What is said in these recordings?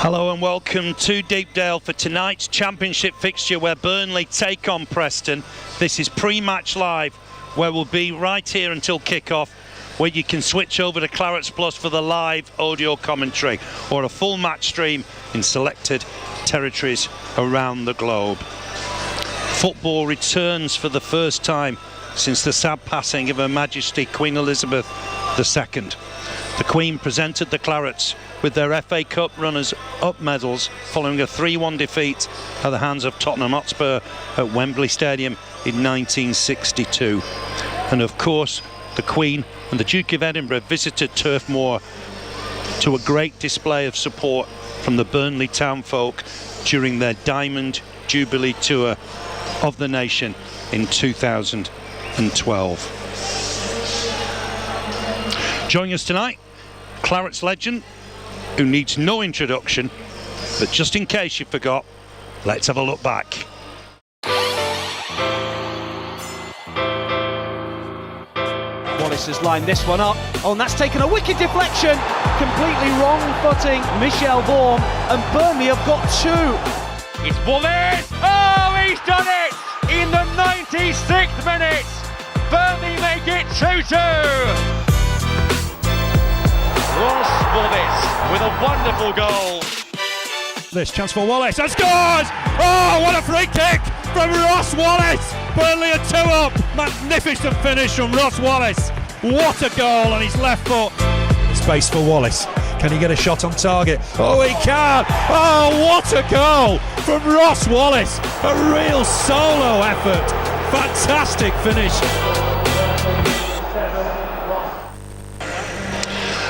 Hello and welcome to Deepdale for tonight's championship fixture where Burnley take on Preston. This is pre-match live, where we'll be right here until kick-off, where you can switch over to Clarets Plus for the live audio commentary or a full match stream in selected territories around the globe. Football returns for the first time since the sad passing of Her Majesty Queen Elizabeth II. The Queen presented the Clarets with their FA Cup runners-up medals following a 3-1 defeat at the hands of Tottenham Hotspur at Wembley Stadium in 1962. And of course, the Queen and the Duke of Edinburgh visited Turf Moor to a great display of support from the Burnley townfolk during their Diamond Jubilee tour of the nation in 2012. Joining us tonight, Clarets legend, who needs no introduction, but just in case you forgot, let's have a look back. Wallace has lined this one up. Oh, and that's taken a wicked deflection. Completely wrong footing, Michel Vorm, and Burnley have got two. It's Wallace! Oh, he's done it! In the 96th minute, Burnley make it 2-2. Ross Wallace with a wonderful goal. This chance for Wallace and scores! Oh, what a free kick from Ross Wallace! Burnley are 2 up. Magnificent finish from Ross Wallace. What a goal on his left foot. Space for Wallace. Can he get a shot on target? Oh, he can! Oh, what a goal from Ross Wallace! A real solo effort. Fantastic finish.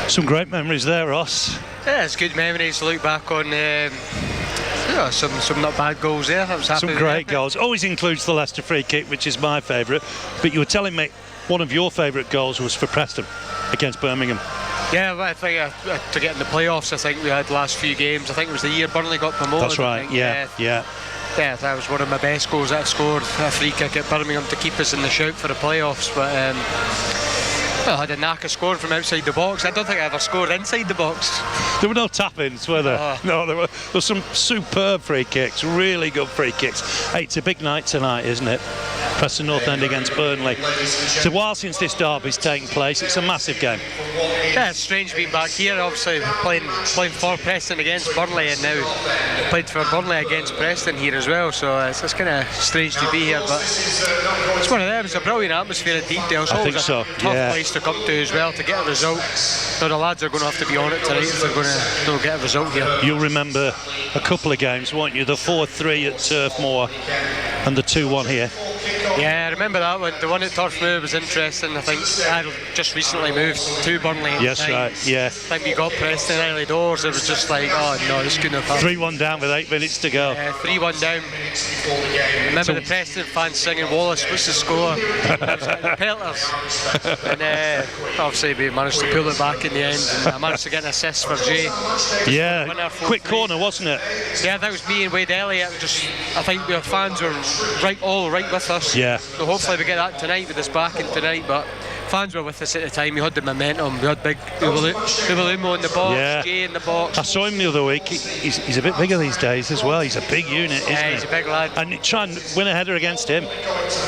Some great memories there, Ross. Yeah, it's good memories to look back on. Some not bad goals there. I was happy Some great goals. Always includes the Leicester free kick, which is my favourite. But you were telling me one of your favourite goals was for Preston against Birmingham. Yeah, I think to get in the playoffs, I think we had the last few games. I think it was the year Burnley got promoted. That's right, yeah. Yeah, that was one of my best goals that I scored. A free kick at Birmingham to keep us in the shout for the playoffs. But well, I had a knack of scoring from outside the box. I don't think I ever scored inside the box. There were no tap-ins, were there? No, there were some superb free kicks, really good free kicks. Hey, it's a big night tonight, isn't it? Preston North End against Burnley. It's a while since this derby's taken place. It's a massive game. Yeah, it's strange being back here, obviously playing for Preston against Burnley, and now played for Burnley against Preston here as well, so it's kind of strange to be here, but it's one of them. It's a brilliant atmosphere at Deepdale. It's always a tough place to come to as well to get a result. So the lads are going to have to be on it tonight if they're going to get a result here. You'll remember a couple of games, won't you? The 4-3 at Turf Moor and the 2-1 here. Yeah, I remember that one. The one at Turf Moor was interesting. I think I had just recently moved to Burnley. Yes, right, yeah. I think we got Preston early doors. It was just like, oh no, this couldn't have happened. 3-1 down with 8 minutes to go. 3-1 down. Remember the Preston fans singing, Wallace, what's the score? The pelters. And obviously we managed to pull it back in the end, and I managed to get an assist for Jay. Yeah, quick corner, wasn't it? Yeah, that was me and Wade Elliott. I think the fans were all right with us. Yeah. So hopefully we get that tonight with us backing tonight, but fans were with us at the time. We had the momentum. We had big Uwalumo in the box, Jay in the box. I saw him the other week. He's a bit bigger these days as well. He's a big unit, isn't he? He's a big lad. And try and win a header against him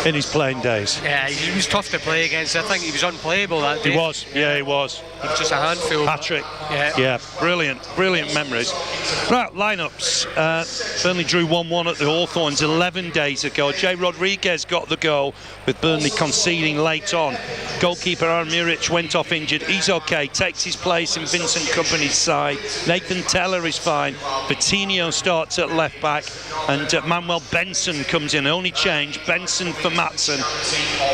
in his playing days. Yeah, he was tough to play against. I think he was unplayable that day. He was, yeah, he was. He was just a handful. Patrick. Yeah, brilliant memories. Right, lineups. Burnley drew 1-1 at the Hawthorns 11 days ago. Jay Rodriguez got the goal, with Burnley conceding late on. Goalkeeper Aaron Muric went off injured. He's okay, takes his place in Vincent Kompany's side. Nathan Teller is fine. Coutinho starts at left back, and Manuel Benson comes in. Only change, Benson for Matson.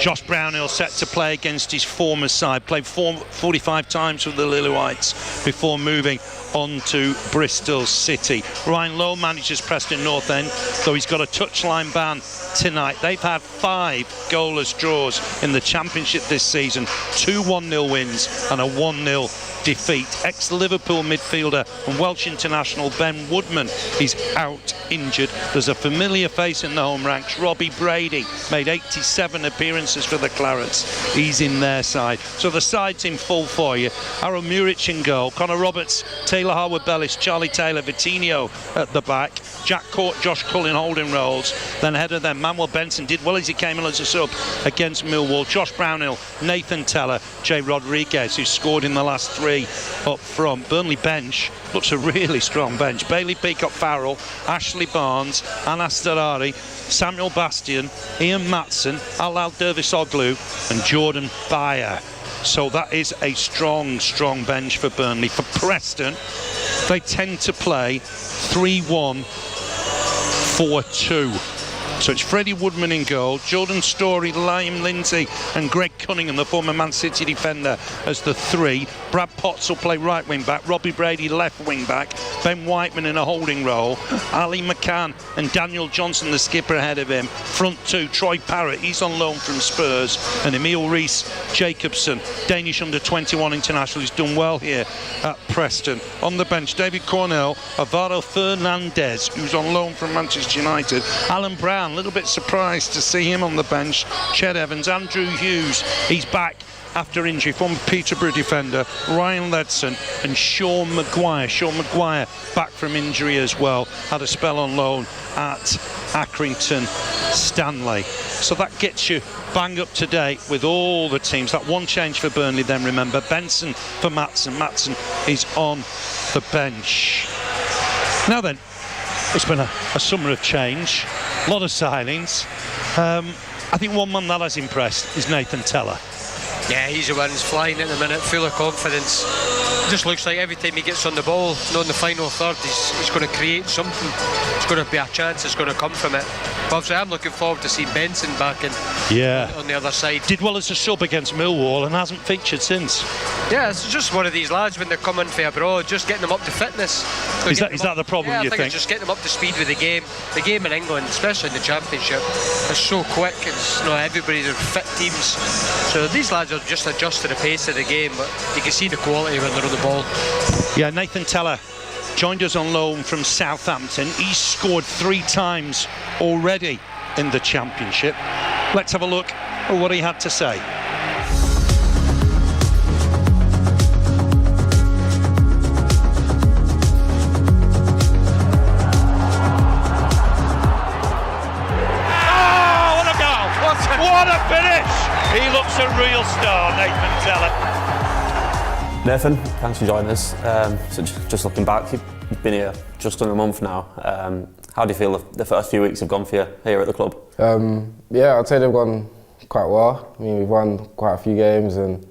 Josh Brownhill set to play against his former side. Played 45 times with the Lily Whites before moving on to Bristol City. Ryan Lowe manages Preston North End, though he's got a touchline ban tonight. They've had 5 goalless draws in the Championship this season, 2 1-0 wins and a 1-0 defeat. Ex-Liverpool midfielder and Welsh international Ben Woodman is out injured. There's a familiar face in the home ranks. Robbie Brady made 87 appearances for the Clarets. He's in their side. So the side's in full for you. Aaron Muric in goal. Connor Roberts, Taylor Harwood-Bellis, Charlie Taylor, Vitinho at the back. Jack Court, Josh Cullen holding roles. Then ahead of them, Manuel Benson did well as he came in as a sub against Millwall. Josh Brownhill, Nathan Teller, Jay Rodriguez, who scored in the last 3 up front. Burnley bench looks a really strong bench. Bailey Peacock-Farrell, Ashley Barnes, Anas Darari, Samuel Bastian, Ian Matson, Alal Dervisoglu and Jordan Bayer. So that is a strong bench for Burnley. For Preston, they tend to play 3-1, 4-2. So it's Freddie Woodman in goal, Jordan Storey, Liam Lindsay and Greg Cunningham, the former Man City defender, as the 3. Brad Potts will play right wing back, Robbie Brady left wing back, Ben Whiteman in a holding role, Ali McCann and Daniel Johnson, the skipper, ahead of him. Front 2, Troy Parrott, he's on loan from Spurs, and Emil Rees-Jacobson, Danish under-21 international, who's done well here at Preston. On the bench, David Cornell, Alvaro Fernandez, who's on loan from Manchester United, Alan Brown, a little bit surprised to see him on the bench, Ched Evans, Andrew Hughes, he's back after injury, former Peterborough defender, Ryan Ledson and Sean Maguire. Sean Maguire back from injury as well, had a spell on loan at Accrington Stanley. So that gets you bang up to date with all the teams. That one change for Burnley then, remember, Benson for Matson. Matson is on the bench. Now then, it's been a summer of change, a lot of signings. I think one man that has impressed is Nathan Teller. Yeah, he's the one who's flying at the minute, full of confidence. Just looks like every time he gets on the ball, not in the final third, he's going to create something. It's going to be a chance that's going to come from it. But obviously, I'm looking forward to seeing Benson back in on the other side. Did well as a sub against Millwall and hasn't featured since. Yeah, it's just one of these lads when they're coming from abroad, just getting them up to fitness. Is that the problem, yeah, you I think? It's just getting them up to speed with the game. The game in England, especially in the Championship, is so quick. It's not everybody's fit teams. So these lads will just adjust to the pace of the game, but you can see the quality when they're on the ball. Yeah, Nathan Teller joined us on loan from Southampton. He's scored 3 times already in the Championship. Let's have a look at what he had to say. What a finish! He looks a real star, Nathan Teller. Nathan, thanks for joining us. So just looking back, you've been here just under a month now. How do you feel the first few weeks have gone for you here at the club? Yeah, I'd say they've gone quite well. I mean, we've won quite a few games and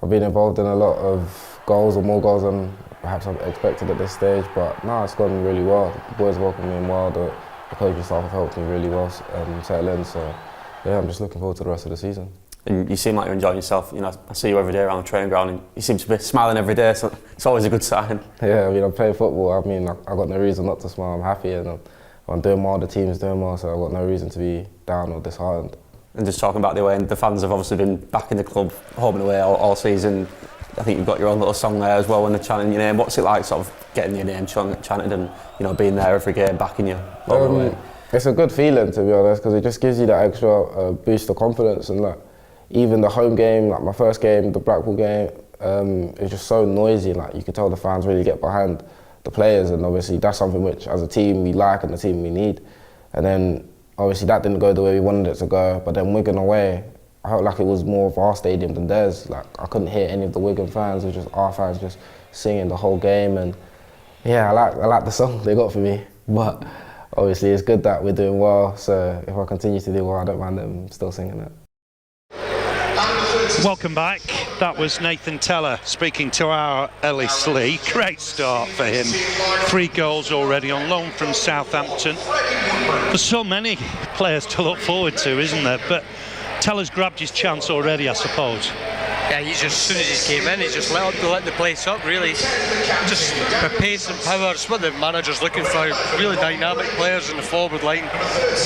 I've been involved in a lot of goals, or more goals than perhaps I've expected at this stage. But no, it's gone really well. The boys welcomed me in well. The coaching staff have helped me really well settle in. So yeah, I'm just looking forward to the rest of the season. And you seem like you're enjoying yourself. You know, I see you every day around the training ground and you seem to be smiling every day, so it's always a good sign. Yeah, I mean, I'm playing football. I mean, I've got no reason not to smile. I'm happy and I'm doing well, the team's doing well, so I've got no reason to be down or disheartened. And just talking about the away, and the fans have obviously been back in the club home and away all season. I think you've got your own little song there as well when they're chanting your name. What's it like sort of getting your name chanted and, you know, being there every game, backing you all the way? It's a good feeling, to be honest, because it just gives you that extra boost of confidence. And like, even the home game, like my first game, the Blackpool game, it's just so noisy. Like, you can tell the fans really get behind the players, and obviously that's something which, as a team, we like and the team we need. And then obviously that didn't go the way we wanted it to go. But then Wigan away, I felt like it was more of our stadium than theirs. Like, I couldn't hear any of the Wigan fans. It was just our fans just singing the whole game. And yeah, I like the song they got for me. But obviously, it's good that we're doing well, so if I continue to do well, I don't mind them still singing it. Welcome back. That was Nathan Teller speaking to our Ellis Lee. Great start for him. 3 goals already on loan from Southampton. There's so many players to look forward to, isn't there? But Teller's grabbed his chance already, I suppose. Yeah, he's just, as soon as he came in, he just lit the place up, really. Just the pace and power, it's what the manager's looking for. Really dynamic players in the forward line,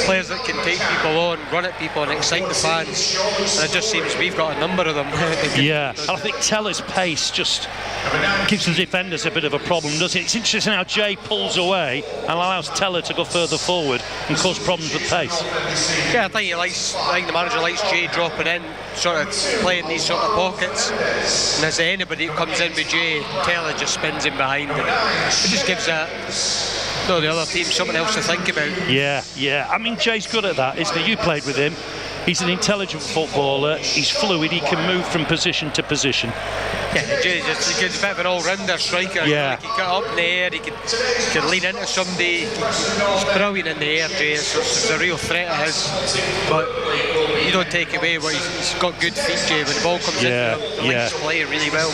players that can take people on, run at people and excite the fans. And it just seems we've got a number of them. Yeah, I think Teller's pace just gives the defenders a bit of a problem, doesn't it? It's interesting how Jay pulls away and allows Teller to go further forward and cause problems with pace. Yeah, I think the manager likes Jay dropping in, sort of playing these sort of pockets. And as anybody who comes in with Jay, Teller just spins him behind. And it just gives the other team something else to think about. Yeah. I mean, Jay's good at that, isn't he? You played with him. He's an intelligent footballer. He's fluid. He can move from position to position. Yeah, Jay's a bit of an all-rounder striker. Yeah. He can get up in the air. He can lean into somebody. He's brilliant in the air, Jay. It's a real threat of his. But you don't take away what he's got good feet, Jay. When the ball comes in, he likes to play really well.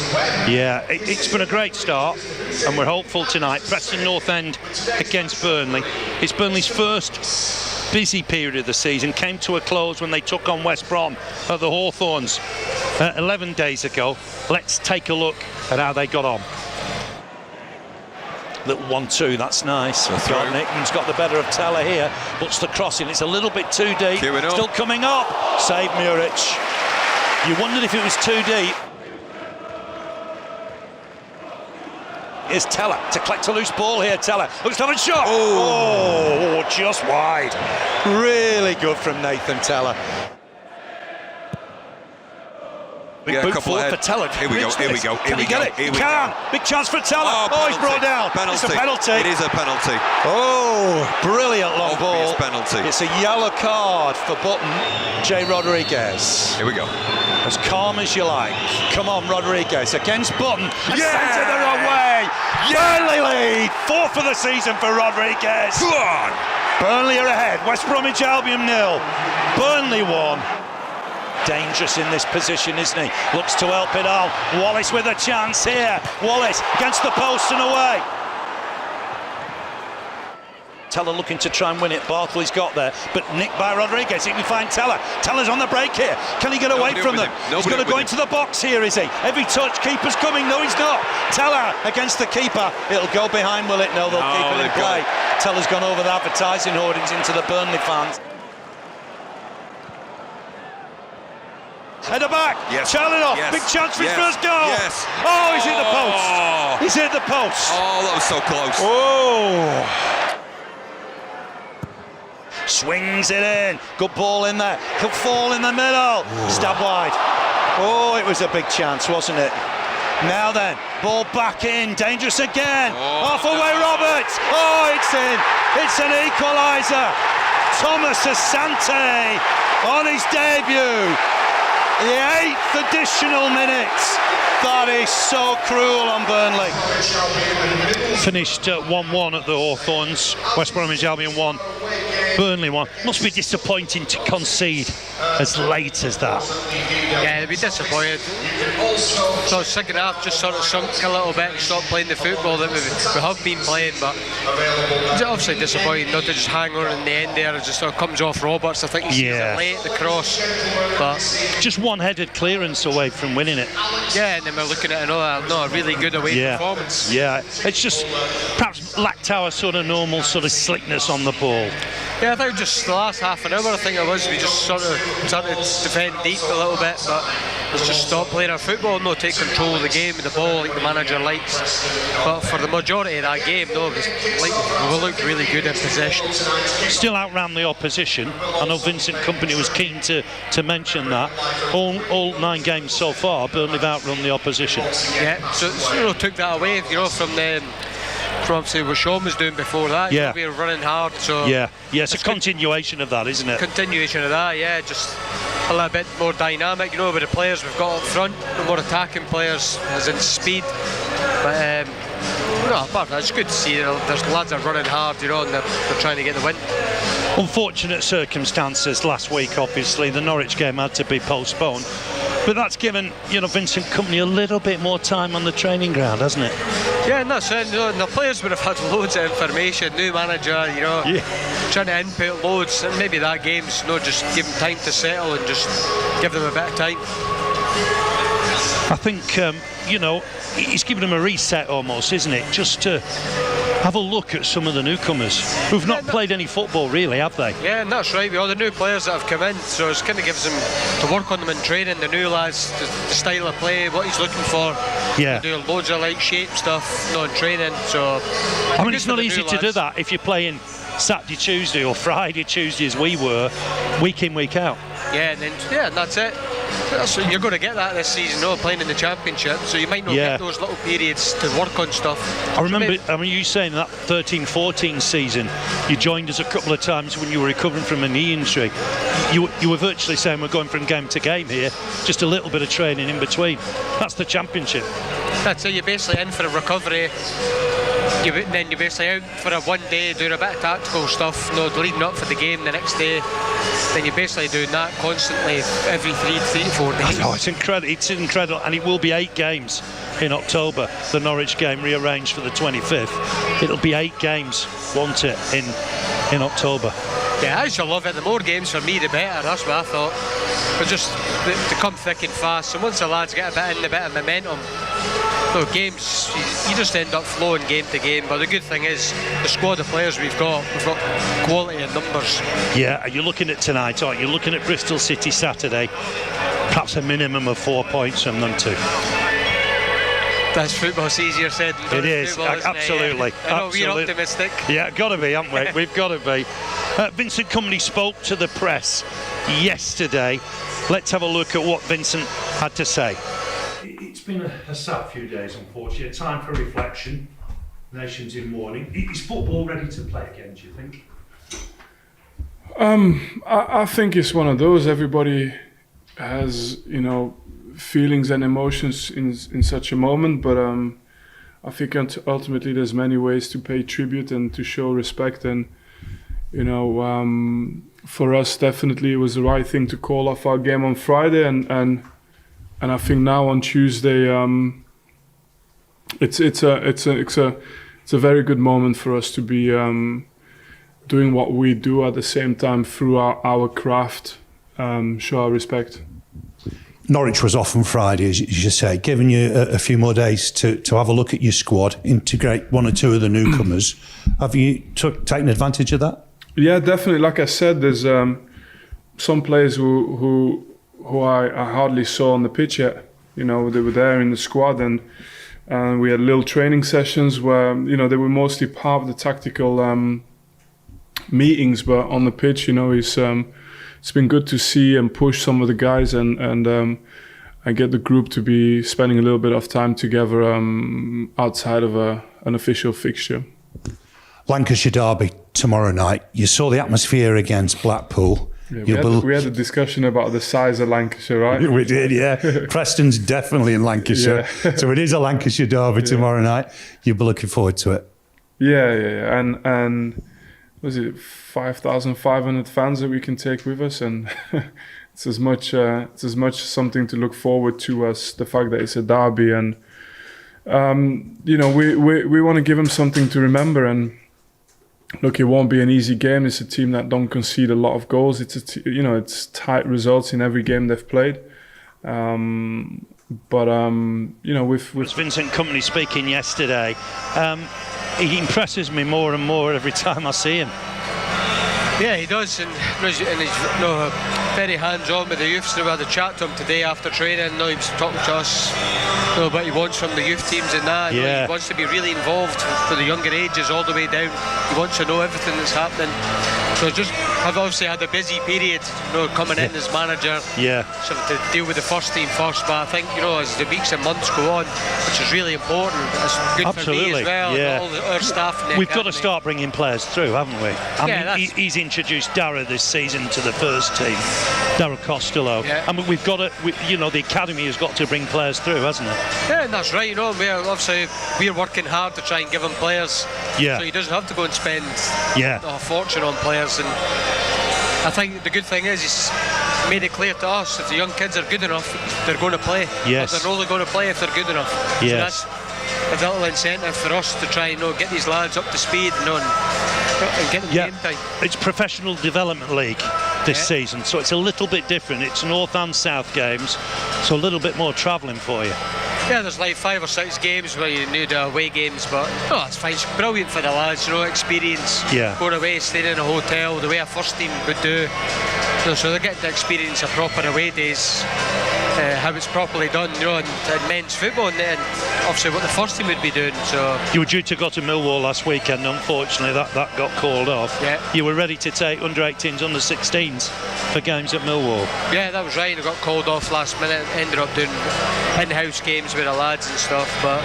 Yeah, it's been a great start, and we're hopeful tonight. Preston North End against Burnley. It's Burnley's first busy period of the season, came to a close when they took on West Brom at the Hawthorns 11 days ago. Let's take a look at how they got on. Little 1-2, that's nice. Nickman's got the better of Teller here, puts the cross in. It's a little bit too deep. Still coming up. Save Muric. You wondered if it was too deep. Here's Teller to collect a loose ball here. Teller looks to have a shot. Oh, just wide. Really good from Nathan Teller. Big boot forward for Teller. Here we go. Can he get it? He can. Big chance for Teller. Oh, he's brought down. It's a penalty. It is a penalty. Oh, brilliant long ball. Penalty. It's a yellow card for Button. Jay Rodriguez. Here we go. As calm as you like. Come on, Rodriguez against Button. And sent it the wrong way. Burnley lead. Fourth for the season for Rodriguez. Come on. Burnley are ahead. West Bromwich Albion 0. Burnley 1. Dangerous in this position, isn't he? Looks to help it all. Wallace with a chance here. Wallace against the post and away. Teller looking to try and win it. Bartley's got there, but nicked by Rodriguez. He can find Teller. Teller's on the break here. Can he get away from them? He's going to go into the box here, is he? Every touch. Keeper's coming. No, he's not. Teller against the keeper. It'll go behind, will it? No, they'll keep it in play. Teller's gone over the advertising hoardings into the Burnley fans. Header back, Charlenoff, big chance for his first goal. Oh, he's hit the post. He's hit the post. Oh, that was so close. Oh. Swings it in. Good ball in there. Could fall in the middle. Stab wide. Oh, it was a big chance, wasn't it? Now then, ball back in. Dangerous again. Off away, Roberts. Oh, it's in. It's an equaliser. Thomas Asante on his debut. The 8th additional minutes. That is so cruel on Burnley. Finished 1-1 at the Hawthorns. West Bromwich Albion 1, Burnley 1. Must be disappointing to concede as late as that. Yeah, they'd be disappointed. So second half just sort of sunk a little bit and stopped playing the football that we have been playing, but it's obviously disappointing not to just hang on in the end there. It just sort of comes off Roberts. I think he's late at the cross, but just one-headed clearance away from winning it. Yeah, and then we're looking at another really good away performance. Yeah, it's just perhaps lacked our sort of normal sort of slickness on the ball. Yeah, I think just the last half an hour, I think it was, we just sort of started to defend deep a little bit, but let's just stop playing our football, no, take control of the game and the ball like the manager likes. But for the majority of that game, no, we looked really good in possession. Still outran the opposition. I know Vincent Kompany was keen to mention that. All 9 games so far, Burnley have outrun the opposition. Yeah, so took that away, from obviously what Sean was doing before that. Yeah. We were running hard, so... Yeah, it's a continuation of that, isn't it? Continuation of that, yeah, just a little bit more dynamic, with the players we've got up front, the more attacking players, as in speed. But, apart from that, it's good to see there's lads that are running hard, and they're trying to get the win. Unfortunate circumstances last week, obviously. The Norwich game had to be postponed. But that's given, Vincent Kompany a little bit more time on the training ground, hasn't it? Yeah, and that's it. And the players would have had loads of information, new manager, trying to input loads. And maybe that game's, just give them time to settle and just give them a bit of time. I think, you know, it's given them a reset almost, isn't it? Just to have a look at some of the newcomers who've not played any football really, have they? Yeah, and that's right, with all the new players that have come in, so it kind of gives them to work on them in training, the new lads, the style of play, what he's looking for. Yeah. Do loads of like shape stuff, in training, so... I mean, it's not easy to do that if you're playing Saturday, Tuesday or Friday, Tuesday as we were, week in, week out. Yeah, and then, and that's it. You're going to get that this season, playing in the Championship, so you might not get those little periods to work on stuff. I remember, you saying that 13-14 season, you joined us a couple of times when you were recovering from a knee injury. You were virtually saying we're going from game to game here, just a little bit of training in between. That's the Championship. That's it, you're basically in for a recovery. Then you're basically out for a one day doing a bit of tactical stuff, leading up for the game the next day. Then you're basically doing that constantly every 3 to 4 days. Oh, it's incredible, and it will be 8 games in October. The Norwich game rearranged for the 25th. It'll be 8 games, won't it, in October? Yeah, I used to love it. The more games for me, the better. That's what I thought. But just to come thick and fast. And once the lads get a bit of momentum, games, you just end up flowing game to game. But the good thing is, the squad of players we've got quality in numbers. Yeah, you're looking at tonight, aren't you? You're looking at Bristol City Saturday. Perhaps a minimum of 4 points from them too. That's football's easier said than done. It is, football, absolutely. I know we're optimistic. Yeah, got to be, haven't we? We've got to be. Vincent Kompany spoke to the press yesterday. Let's have a look at what Vincent had to say. It's been a sad few days, unfortunately. A time for reflection. Nations in mourning. Is football ready to play again, do you think? I think it's one of those. Everybody has, feelings and emotions in such a moment, but I think ultimately there's many ways to pay tribute and to show respect, and for us definitely it was the right thing to call off our game on Friday, and I think now on Tuesday it's a very good moment for us to be doing what we do at the same time through our craft, show our respect. Norwich was off on Friday, as you say, giving you a few more days to have a look at your squad, integrate one or two of the newcomers. Have you taken advantage of that? Yeah, definitely. Like I said, there's some players who I hardly saw on the pitch yet. They were there in the squad, and we had little training sessions where they were mostly part of the tactical meetings, but on the pitch, it's been good to see and push some of the guys and get the group to be spending a little bit of time together outside of an official fixture. Lancashire derby tomorrow night. You saw the atmosphere against Blackpool. Yeah, we had a discussion about the size of Lancashire, right? We did, yeah. Preston's definitely in Lancashire. Yeah. So it is a Lancashire derby tomorrow night. You'll be looking forward to it. Yeah. And was it 5,500 fans that we can take with us, and it's as much something to look forward to as the fact that it's a derby, and we want to give them something to remember. And look, it won't be an easy game. It's a team that don't concede a lot of goals. It's tight results in every game they've played. With Vincent Kompany speaking yesterday, he impresses me more and more every time I see him. Yeah, he does, and he's very hands-on with the youths. We had a chat to him today after training. He was talking to us what he wants from the youth teams and that. Yeah. He wants to be really involved for the younger ages all the way down. He wants to know everything that's happening. So I've obviously had a busy period, coming in as manager. Yeah. So to deal with the first team first, but I think as the weeks and months go on, which is really important, it's good Absolutely. for me as well. Yeah. And all our staff. We've got to start bringing players through, haven't we? He's introduced Dara this season to the first team, Dara Costello. Yeah. I mean, we've got to, the academy has got to bring players through, hasn't it? Yeah, and that's right. We're working hard to try and give him players. Yeah. So he doesn't have to go and spend a fortune on players. And I think the good thing is he's made it clear to us if the young kids are good enough, they're going to play. Yes. But they're only going to play if they're good enough. Yes. So that's a little incentive for us to try and get these lads up to speed and get them game time. It's Professional Development League this season, so it's a little bit different. It's North and South games, So a little bit more travelling for you. Yeah, there's like 5 or 6 games where you need away games, but no, it's fine. It's brilliant for the lads, experience. Yeah. Going away, staying in a hotel, the way a first team would do. So they're getting to experience a proper away days, how it's properly done, in men's football, and obviously what the first team would be doing. So you were due to go to Millwall last weekend. Unfortunately, that got called off. Yeah. You were ready to take under-18s, under-16s for games at Millwall. Yeah, that was right. I got called off last minute. Ended up doing in-house games with the lads and stuff. But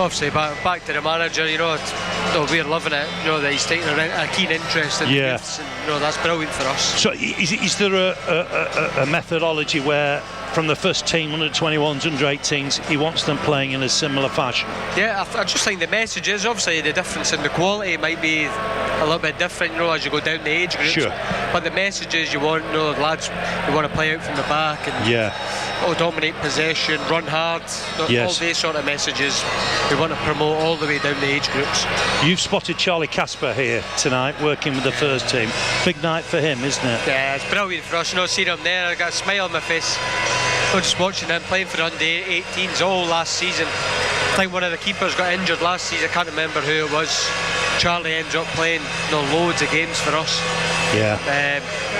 obviously, back to the manager. We're loving it. That he's taking a keen interest in the youths, and that's brilliant for us. So, is there a methodology where, from the first team, under 21s, under 18s, he wants them playing in a similar fashion? Yeah, I just think the message is obviously the difference in the quality might be a little bit different, as you go down the age groups. Sure. But the message is you want, the lads, you want to play out from the back and dominate possession, run hard. All these sort of messages we want to promote all the way down the age groups. You've spotted Charlie Casper here tonight, working with the first team. Big night for him, isn't it? Yeah, it's brilliant for us. Seeing him there, I got a smile on my face. Just watching him playing for under 18s all last season. I think one of the keepers got injured last season. I can't remember who it was. Charlie ends up playing loads of games for us. Yeah.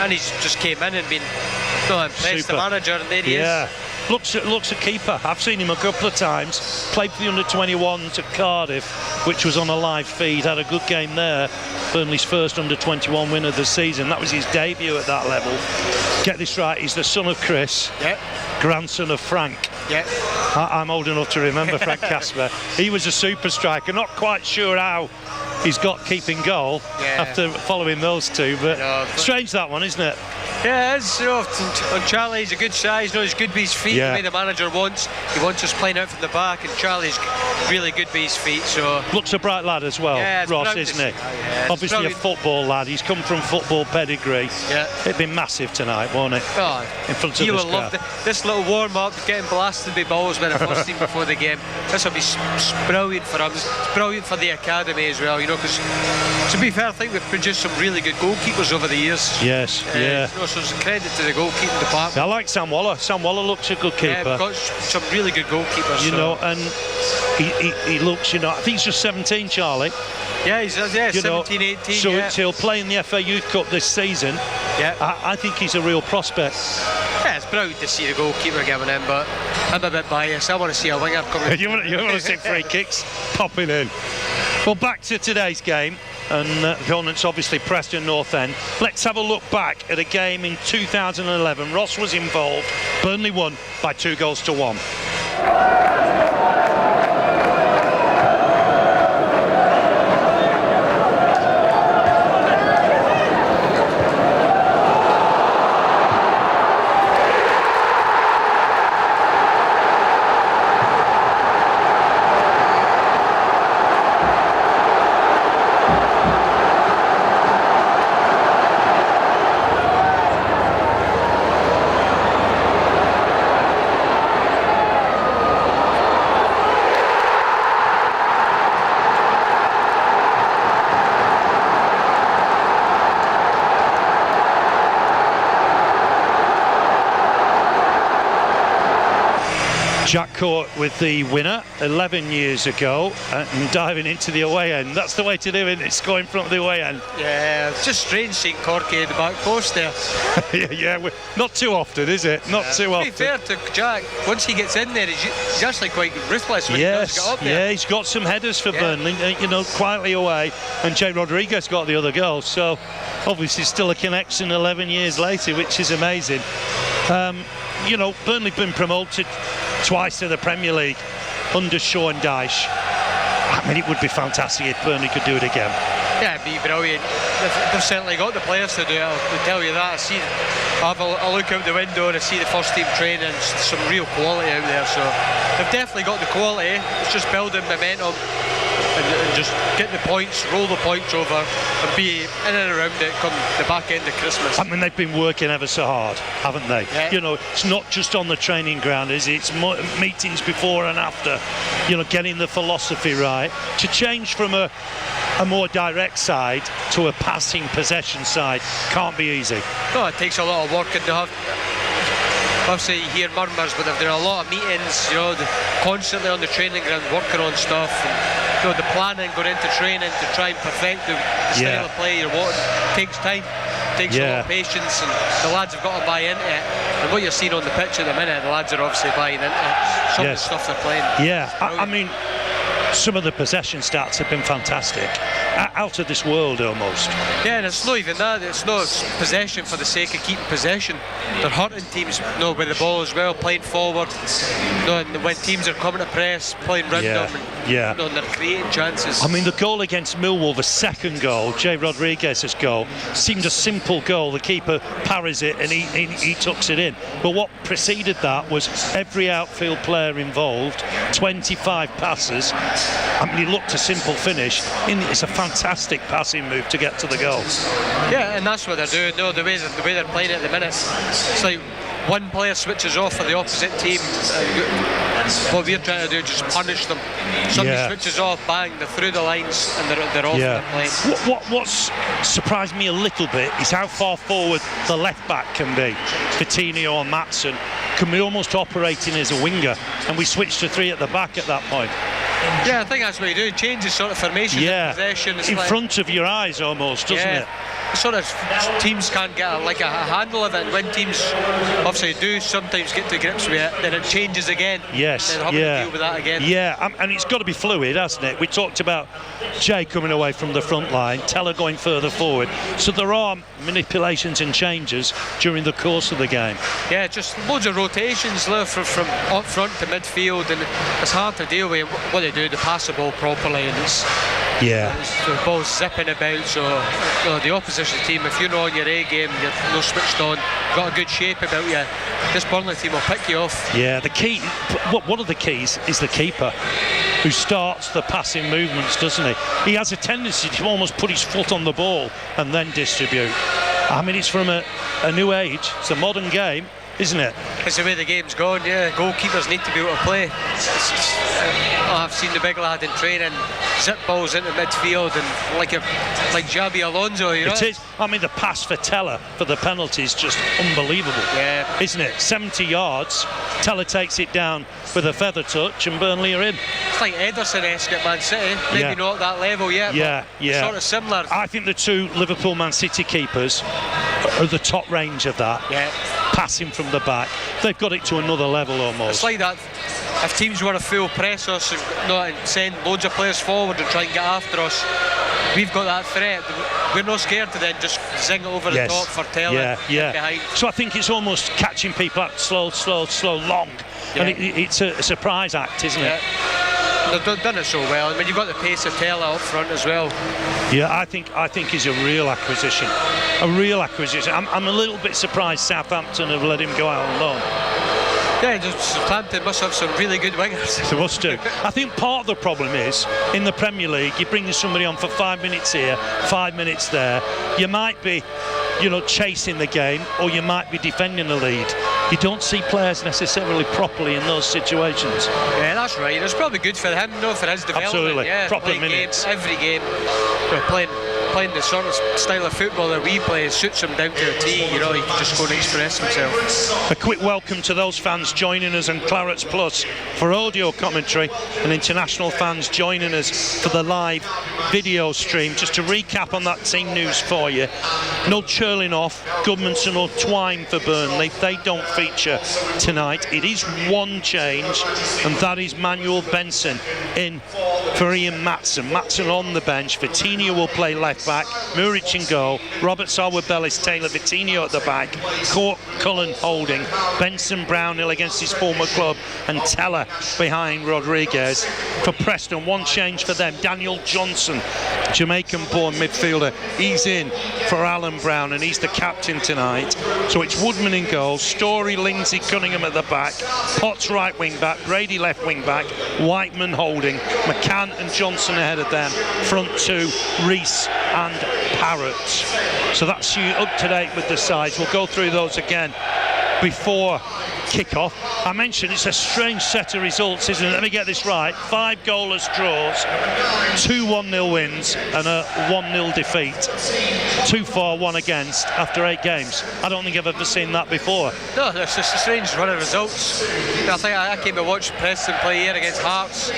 And he's just came in and been impressed. The manager, and there he is. Looks a keeper. I've seen him a couple of times. Played for the under-21s at Cardiff, which was on a live feed. Had a good game there. Burnley's first under-21 win of the season. That was his debut at that level. Get this right, he's the son of Chris. Yep. Grandson of Frank. Yep. I'm old enough to remember Frank Casper. He was a super striker. Not quite sure how he's got keeping goal after following those two, but strange that one, isn't it? Yeah, it is. And Charlie's a good size. He's good with his feet. The way the manager wants. He wants us playing out from the back, and Charlie's really good with his feet. So looks a bright lad as well, Ross, isn't he? Obviously a football lad. He's come from football pedigree. Yeah. It'd be massive tonight, won't it? Oh, in front of you this will love this little warm-up, getting blasted with balls by the first team before the game. This will be brilliant for him. It's brilliant for the academy as well. Because to be fair, I think we've produced some really good goalkeepers over the years. Yes. So it's credit to the goalkeeping department. I like Sam Waller. Sam Waller looks a good keeper. Yeah, we've got some really good goalkeepers. And he looks. I think he's just 17, Charlie. Yeah, he's 17, 18. So he'll play in the FA Youth Cup this season. Yeah. I think he's a real prospect. Yeah, it's proud to see the goalkeeper giving in, but I'm a bit biased. I want to see a winger coming. you want to see free kicks popping in. Well, back to today's game, and opponents obviously Preston North End. Let's have a look back at a game in 2011. Ross was involved. Burnley won by 2-1. Jack Court with the winner 11 years ago and diving into the away end. That's the way to do it, it's going from the away end. Yeah, it's just strange seeing Corky in the back post there. Not too often, is it? Not too often. To be fair to Jack, once he gets in there, he's actually quite ruthless when he does get up there. Yeah, he's got some headers for Burnley, quietly away, and Jay Rodriguez got the other goal, so obviously still a connection 11 years later, which is amazing. Burnley have been promoted twice to the Premier League under Sean Dyche. It would be fantastic if Burnley could do it again. Yeah, it'd be brilliant. They've certainly got the players to do it, I'll tell you that. I have a look out the window and I see the first team training, some real quality out there, so they've definitely got the quality. It's just building momentum and just get the points, roll the points over and be in and around it come the back end of Christmas. They've been working ever so hard, haven't they? Yeah. It's not just on the training ground, is it? It's meetings before and after, getting the philosophy right. To change from a more direct side to a passing possession side can't be easy. No, it takes a lot of work, and obviously you hear murmurs, but they've done a lot of meetings, you know, constantly on the training ground working on stuff, and, you know, the planning going into training to try and perfect the style of play you're wanting takes time, takes a lot of patience, and the lads have got to buy into it. And what you're seeing on the pitch at the minute, the lads are obviously buying into it. Some of the stuff they're playing. Yeah, I mean, some of the possession stats have been fantastic, out of this world almost. Yeah, and it's not even that, it's not possession for the sake of keeping possession. They're hurting teams, you know, with the ball as well, playing forward, you know, and when teams are coming to press, playing round them, and, you know, and they're creating chances. I mean, the goal against Millwall, the second goal, Jay Rodriguez's goal, seemed a simple goal. The keeper parries it and he tucks it in. But what preceded that was every outfield player involved, 25 passes. I mean, it looked a simple finish. It's a fantastic passing move to get to the goal. Yeah, and that's what they're doing. No, the way they're playing it at the minute, it's like one player switches off for the opposite team. What we're trying to do is just punish them. Somebody switches off, bang, they're through the lines and they're off their plane. What's surprised me a little bit is how far forward the left back can be. Coutinho and Maatsen can be almost operating as a winger, and we switched to three at the back at that point. Yeah, I think that's what you do. Changes sort of formation and possession. It's in like, front of your eyes almost, doesn't it? Sort of teams can't get a handle of it, and when teams obviously do sometimes get to grips with it, then it changes again. Yes, and having to deal with that again. Yeah, and it's got to be fluid, hasn't it? We talked about Jay coming away from the front line, Teller going further forward, so there are manipulations and changes during the course of the game. Yeah, just loads of rotations from up front to midfield, and it's hard to deal with. What they do, they pass the ball properly, and it's the ball's zipping about, so you know, the opposition team, if you're not on your A game, you're not switched on, got a good shape about you, this Burnley team will pick you off. Yeah, the key, one of the keys is the keeper, who starts the passing movements, doesn't he? He has a tendency to almost put his foot on the ball and then distribute. I mean, it's from a new age, it's a modern game, isn't it? It's the way the game's gone, yeah. Goalkeepers need to be able to play. I've seen the big lad in training zip balls into midfield and like Xabi Alonso, you know. It is. I mean, the pass for Teller for the penalty is just unbelievable, isn't it? 70 yards, Teller takes it down with a feather touch, and Burnley are in. It's like Ederson-esque at Man City, maybe not at that level yet, but sort of similar. I think the two Liverpool Man City keepers are the top range of that. Passing from the back, they've got it to another level almost. It's like that. If teams want to full press us and send loads of players forward and try and get after us, we've got that threat. We're not scared to then just zing it over the top for Taylor behind. So I think it's almost catching people out slow, long, and it's a surprise act, isn't it? They've done it so well. I mean, you've got the pace of Taylor up front as well. Yeah, I think he's a real acquisition. I'm a little bit surprised Southampton have let him go out on loan. Yeah, Southampton must have some really good wingers. They must do. I think part of the problem is, in the Premier League, you're bringing somebody on for 5 minutes here, 5 minutes there. You might be, chasing the game, or you might be defending the lead. You don't see players necessarily properly in those situations. Yeah, that's right. It's probably good for him, for his development. Absolutely, proper Games, minutes. every game, playing the sort of style of football that we play suits him down to a T. He can just go and express himself. A quick welcome to those fans joining us on Clarets Plus for audio commentary, and international fans joining us for the live video stream. Just to recap on that team news for you: no Cherlinoff, Goodmanson or Twine for Burnley. They don't feature tonight. It is one change, and that is Manuel Benson in for Ian Maatsen. Maatsen on the bench. Vitinha will play left back, Muric in goal, Robert Sarwar-Bellis, Taylor, Vitinha at the back, Cullen holding, Benson Brownhill against his former club, and Teller behind Rodriguez. For Preston, one change for them: Daniel Johnson, Jamaican-born midfielder, he's in for Alan Brown, and he's the captain tonight. So it's Woodman in goal, Story, Lindsay, Cunningham at the back, Potts right wing back, Brady left wing back, Whiteman holding, McCann and Johnson ahead of them, front two, Reese and Parrott. So that's you up to date with the sides. We'll go through those again before kick-off. I mentioned it's a strange set of results, isn't it? Let me get this right. 5 goalless draws, 2 1-0 wins and a 1-0 defeat. 2 for, 1 against after 8 games. I don't think I've ever seen that before. No, it's just a strange run of results. I think I came to watch Preston play here against Hearts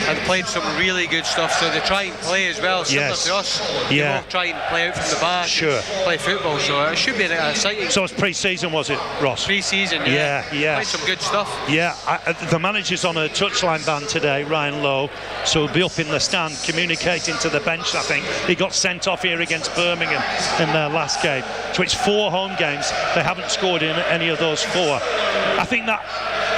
and played some really good stuff. So they try and play as well, similar to us. They both try and play out from the back, play football. So it should be exciting. So it's pre-season, was it, Ross? Pre-season, yeah. Played some good stuff. Yeah, the manager's on a touchline ban today, Ryan Lowe, so he'll be up in the stand communicating to the bench. I think he got sent off here against Birmingham in their last game. So it's 4 home games. They haven't scored in any of those 4. I think that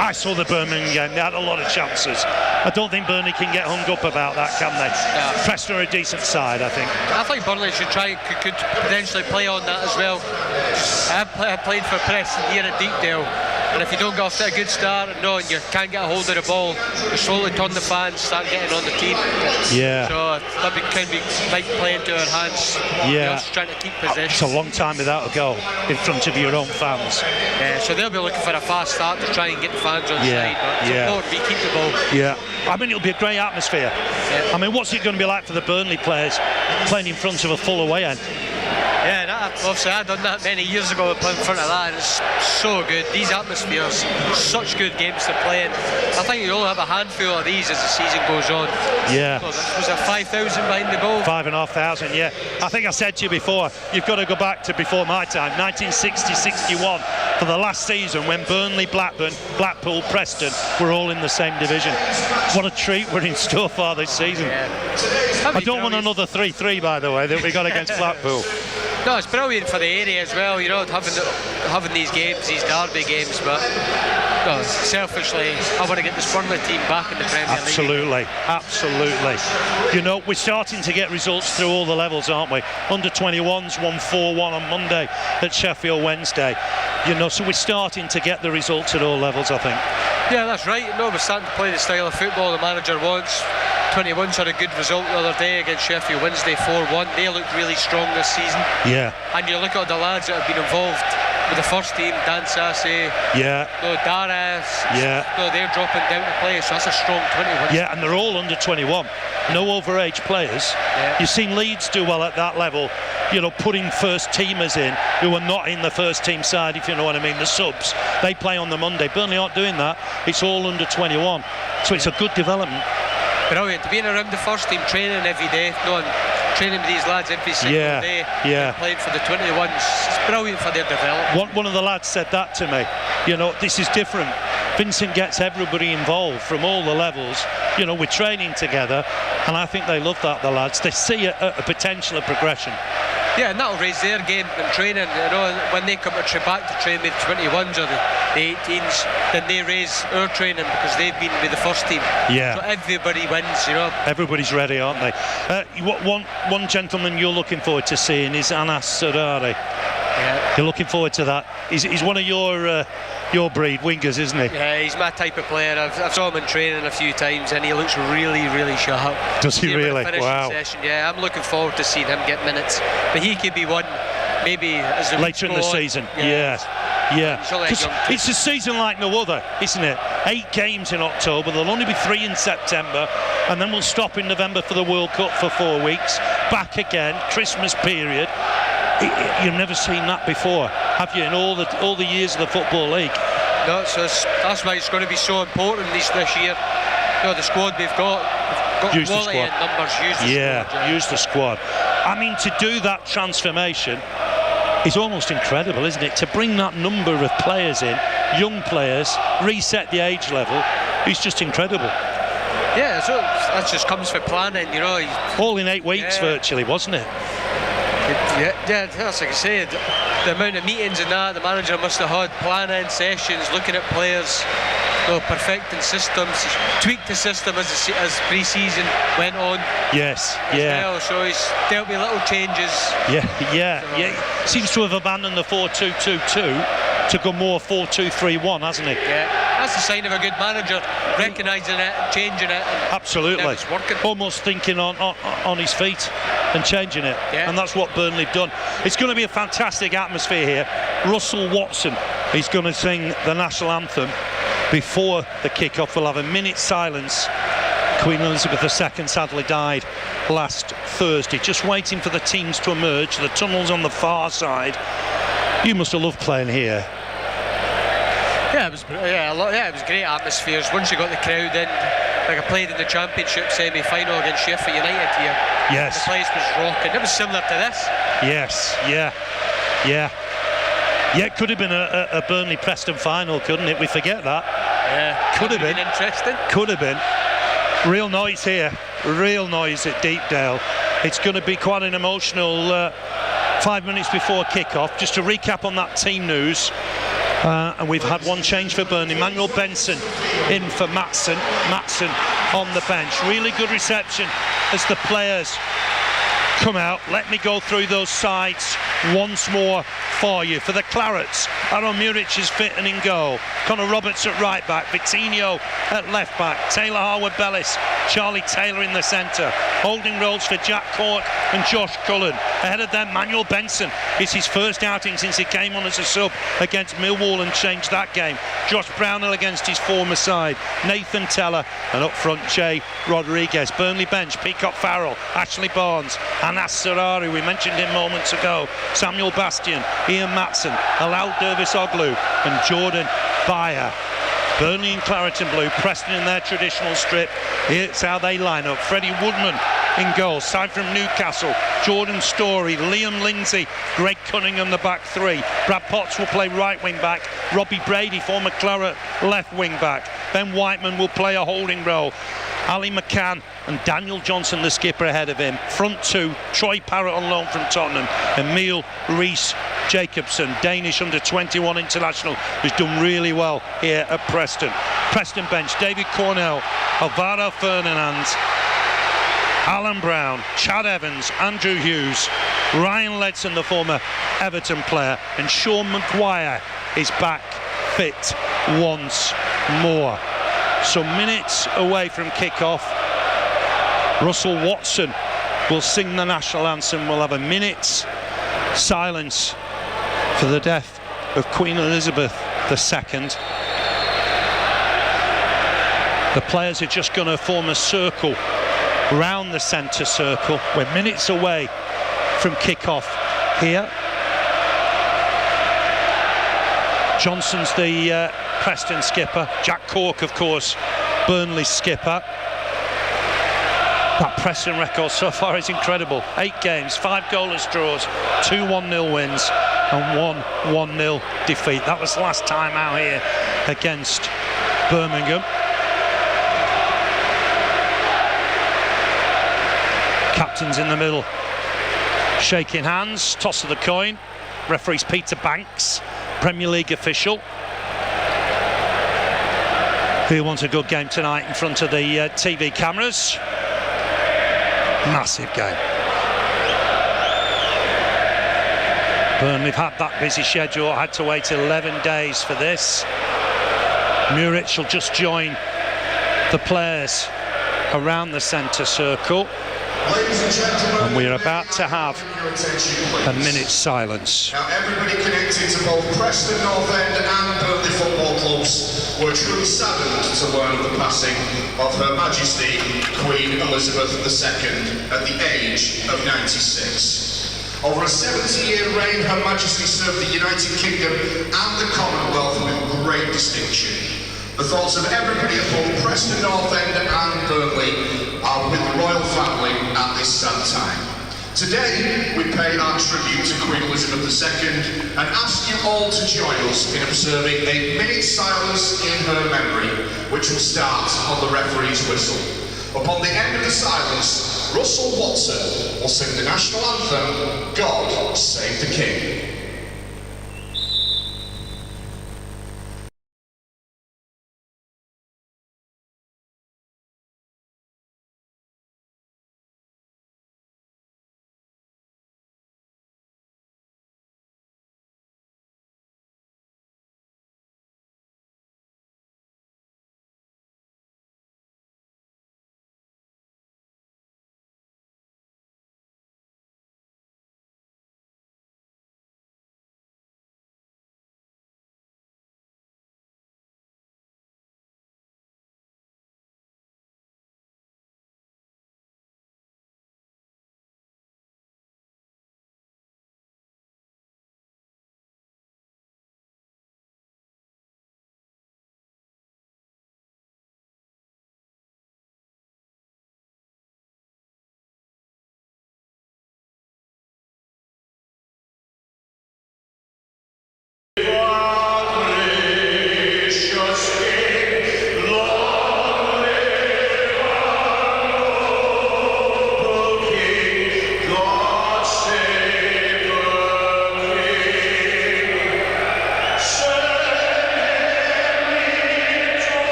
I saw the Birmingham game. They had a lot of chances. I don't think Burnley can get hung up about that, can they? Yeah. Preston are a decent side, I think. I think Burnley should could potentially play on that as well. I played for Preston here at Deepdale. And if you don't get off to a good start and you can't get a hold of the ball, you slowly turn the fans, start getting on the team. Yeah. So that might play into our hands. Yeah. Just trying to keep possession. It's a long time without a goal in front of your own fans. Yeah, so they'll be looking for a fast start to try and get the fans on side. But it's important we keep the ball. Yeah. I mean, it'll be a great atmosphere. Yeah. I mean, what's it going to be like for the Burnley players playing in front of a full away end? Yeah, obviously I done that many years ago, playing in front of that, and it's so good. These atmospheres, such good games to play in. I think you'll only have a handful of these as the season goes on. Yeah. So was there 5,000 behind the goal? 5,500, yeah. I think I said to you before, you've got to go back to before my time, 1960-61, for the last season when Burnley, Blackburn, Blackpool, Preston were all in the same division. What a treat we're in store for this season. Yeah. I don't want another 3-3, by the way, that we got against Blackpool. No, it's brilliant for the area as well, having these games, these derby games, but selfishly, I want to get this Burnley team back in the Premier League. Absolutely. We're starting to get results through all the levels, aren't we? Under 21s won 4-1 on Monday at Sheffield Wednesday. So we're starting to get the results at all levels, I think. Yeah, that's right. We're starting to play the style of football the manager wants. 21s had a good result the other day against Sheffield Wednesday, 4-1. They look really strong this season. Yeah. And you look at the lads that have been involved with the first team, Dan Sassy, Daras, they're dropping down to play, so that's a strong 21. Yeah, and they're all under 21. No overage players. Yeah. You've seen Leeds do well at that level, putting first teamers in who are not in the first team side, if you know what I mean, the subs. They play on the Monday. Burnley aren't doing that. It's all under 21. So it's a good development. Brilliant to being around the first team, training every day, training with these lads every single day, playing for the 21s. It's brilliant for their development. One of the lads said that to me. This is different. Vincent gets everybody involved from all the levels. We're training together, and I think they love that, the lads. They see a potential of progression. Yeah, and that'll raise their game in training. When they come back to train with 21s or the 18s, then they raise our training because they've been with the first team. Yeah. So everybody wins, Everybody's ready, aren't they? One gentleman you're looking forward to seeing is Anas Sarari. Yeah. You're looking forward to that. He's one of your breed, wingers, isn't he? Yeah, he's my type of player. I've saw him in training a few times and he looks really, really sharp. Does he really? Wow. Session. Yeah, I'm looking forward to seeing him get minutes. But he could be one, maybe as the later in the season. Yeah. It's a season like no other, isn't it? 8 games in October, there'll only be 3 in September, and then we'll stop in November for the World Cup for 4 weeks. Back again, Christmas period. You've never seen that before, have you, in all the years of the Football League? No, so that's why it's going to be so important this year. The squad we've got use quality and numbers. Use the squad. I mean, to do that transformation is almost incredible, isn't it? To bring that number of players in, young players, reset the age level, is just incredible. Yeah, so that just comes for planning, All in 8 weeks virtually, wasn't it? Yeah, that's like I said. The amount of meetings and that the manager must have had, planning sessions, looking at players, perfecting systems, tweaked the system as pre-season went on. Yes, well, so he's dealt with little changes. Yeah. Seems to have abandoned the 4-2-2-2 to go more 4-2-3-1, hasn't he? Yeah, that's a sign of a good manager, recognising it, changing it. Absolutely. It's working. Almost thinking on his feet and changing it. Yeah. And that's what Burnley have done. It's going to be a fantastic atmosphere here. Russell Watson, He's going to sing the national anthem before the kick-off. We'll have a minute's silence. Queen Elizabeth II sadly died last Thursday. Just waiting for the teams to emerge. The tunnel's on the far side. You must have loved playing here. Yeah, it was great atmospheres. Once you got the crowd in, like I played in the Championship semi-final against Sheffield United here. Yes. The place was rocking. It was similar to this. Yes, yeah. Yeah, it could have been a Burnley Preston final, couldn't it? We forget that. Yeah, could have been interesting. Could have been. Real noise here. Real noise at Deepdale. It's going to be quite an emotional 5 minutes before kick-off. Just to recap on that team news. And we've had one change for Burnley. Manuel Benson in for Matson. Matson on the bench. Really good reception as the players come out. Let me go through those sides once more for you. For the Clarets, Aaron Muric is fit and in goal. Connor Roberts at right back. Vitinho at left back. Taylor Harwood-Bellis. Charlie Taylor in the centre. Holding roles for Jack Cork and Josh Cullen. Ahead of them, Manuel Benson. It's his first outing since he came on as a sub against Millwall and changed that game. Josh Brownhill against his former side. Nathan Teller, and up front Jay Rodriguez. Burnley bench, Peacock Farrell, Ashley Barnes, Anas Sarari, we mentioned him moments ago. Samuel Bastian, Ian Matson, Alal Dervis-Oglu and Jordan Bayer. Burnley in claret and blue, Preston in their traditional strip. Here's how they line up. Freddie Woodman in goal, side from Newcastle. Jordan Storey, Liam Lindsay, Greg Cunningham the back three. Brad Potts will play right wing back. Robbie Brady, former Claret, left wing back. Ben Whiteman will play a holding role. Ali McCann and Daniel Johnson, the skipper, ahead of him. Front two, Troy Parrott on loan from Tottenham. Emil Rees-Jacobson, Danish under-21 international, who's done really well here at Preston. Preston bench, David Cornell, Alvaro Fernandes, Alan Brown, Chad Evans, Andrew Hughes, Ryan Ledson, the former Everton player, and Sean Maguire is back fit once more. Some minutes away from kick-off. Russell Watson will sing the national anthem. We'll have a minute's silence for the death of Queen Elizabeth II. The players are just going to form a circle round the centre circle. We're minutes away from kick-off here. Johnson's the Preston skipper. Jack Cork, of course, Burnley skipper. That Preston record so far is incredible. 8 games, 5 goalless draws, 2 1-0 wins and 1 1-0 defeat. That was last time out here against Birmingham. Captains in the middle, shaking hands, toss of the coin. Referee's Peter Banks, Premier League official. Who wants a good game tonight in front of the TV cameras? Massive game. Burnley have had that busy schedule, had to wait 11 days for this. Muric will just join the players around the centre circle. And we're about to have a minute's silence. Now everybody connected to both Preston North End and Burnley football clubs were truly saddened to learn of the passing of Her Majesty Queen Elizabeth II at the age of 96. Over a 70-year reign, Her Majesty served the United Kingdom and the Commonwealth with great distinction. The thoughts of everybody at both Preston North End and Burnley are with the royal family at this sad time. Today, we pay our tribute to Queen Elizabeth II and ask you all to join us in observing a minute's silence in her memory, which will start on the referee's whistle. Upon the end of the silence, Russell Watson will sing the national anthem, God Save the King.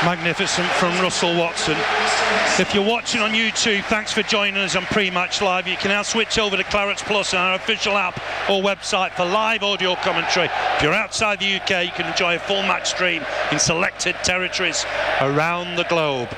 Magnificent from Russell Watson. If you're watching on YouTube, thanks for joining us on Pre-Match Live. You can now switch over to Clarets Plus, our official app or website, for live audio commentary. If you're outside the UK, you can enjoy a full match stream in selected territories around the globe.